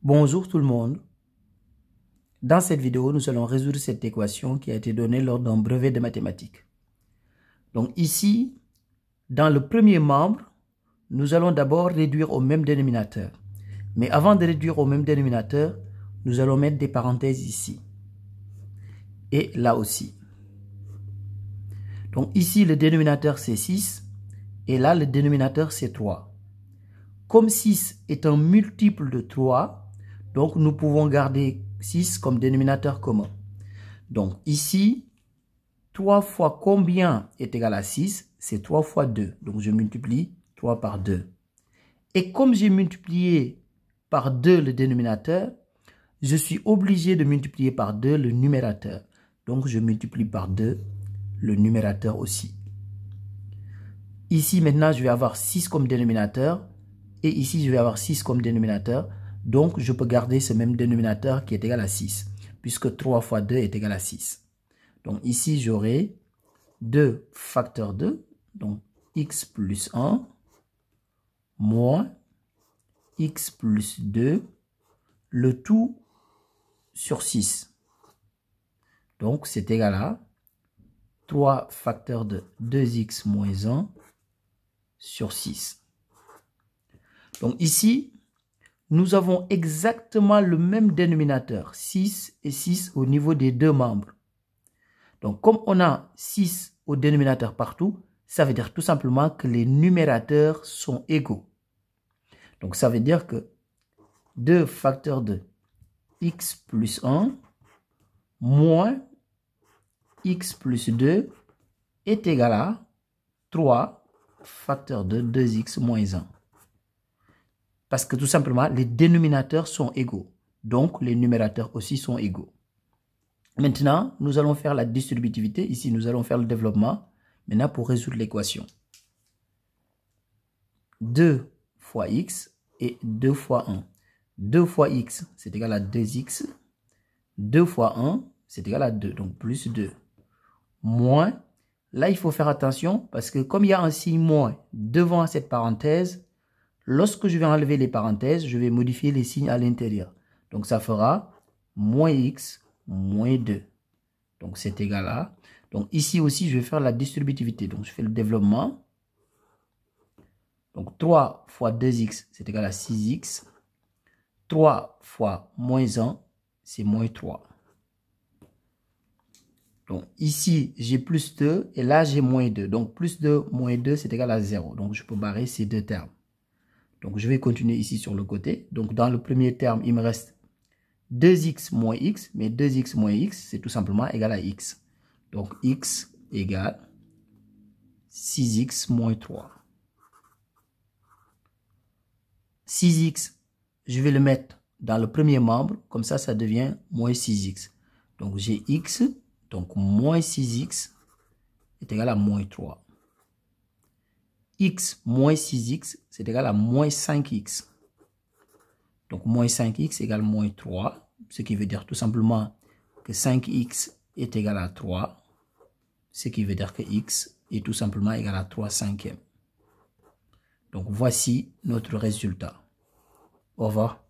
Bonjour tout le monde. Dans cette vidéo, nous allons résoudre cette équation qui a été donnée lors d'un brevet de mathématiques. Donc ici, dans le premier membre, nous allons d'abord réduire au même dénominateur. Mais avant de réduire au même dénominateur, nous allons mettre des parenthèses ici. Et là aussi. Donc ici, le dénominateur c'est 6. Et là, le dénominateur c'est 3. Comme 6 est un multiple de 3, donc nous pouvons garder 6 comme dénominateur commun. Donc ici, 3 fois combien est égal à 6? C'est 3 fois 2. Donc je multiplie 3 par 2. Et comme j'ai multiplié par 2 le dénominateur, je suis obligé de multiplier par 2 le numérateur. Donc je multiplie par 2 le numérateur aussi. Ici maintenant, je vais avoir 6 comme dénominateur. Et ici, je vais avoir 6 comme dénominateur. Donc, je peux garder ce même dénominateur qui est égal à 6. Puisque 3 fois 2 est égal à 6. Donc, ici, j'aurai 2 facteur 2. Donc, x plus 1 moins x plus 2. Le tout sur 6. Donc, c'est égal à 3 facteur de 2x moins 1 sur 6. Donc ici, nous avons exactement le même dénominateur, 6 et 6 au niveau des deux membres. Donc comme on a 6 au dénominateur partout, ça veut dire tout simplement que les numérateurs sont égaux. Donc ça veut dire que 2 facteur de x plus 1 moins x plus 2 est égal à 3 facteur de 2x moins 1. Parce que tout simplement, les dénominateurs sont égaux. Donc, les numérateurs aussi sont égaux. Maintenant, nous allons faire la distributivité. Ici, nous allons faire le développement. Maintenant, pour résoudre l'équation. 2 fois x et 2 fois 1. 2 fois x, c'est égal à 2x. 2 fois 1, c'est égal à 2. Donc, plus 2. Moins. Là, il faut faire attention parce que comme il y a un signe moins devant cette parenthèse, lorsque je vais enlever les parenthèses, je vais modifier les signes à l'intérieur. Donc, ça fera moins x moins 2. Donc, c'est égal à... Donc, ici aussi, je vais faire la distributivité. Donc, je fais le développement. Donc, 3 fois 2x, c'est égal à 6x. 3 fois moins 1, c'est moins 3. Donc, ici, j'ai plus 2 et là, j'ai moins 2. Donc, plus 2 moins 2, c'est égal à 0. Donc, je peux barrer ces deux termes. Donc, je vais continuer ici sur le côté. Donc, dans le premier terme, il me reste 2x moins x. Mais 2x moins x, c'est tout simplement égal à x. Donc, x égale 6x moins 3. 6x, je vais le mettre dans le premier membre. Comme ça, ça devient moins 6x. Donc, j'ai x. Donc, moins 6x est égal à moins 3. X moins 6x, c'est égal à moins 5x. Donc, moins 5x égale moins 3. Ce qui veut dire tout simplement que 5x est égal à 3. Ce qui veut dire que x est tout simplement égal à 3 cinquièmes. Donc, voici notre résultat. Au revoir.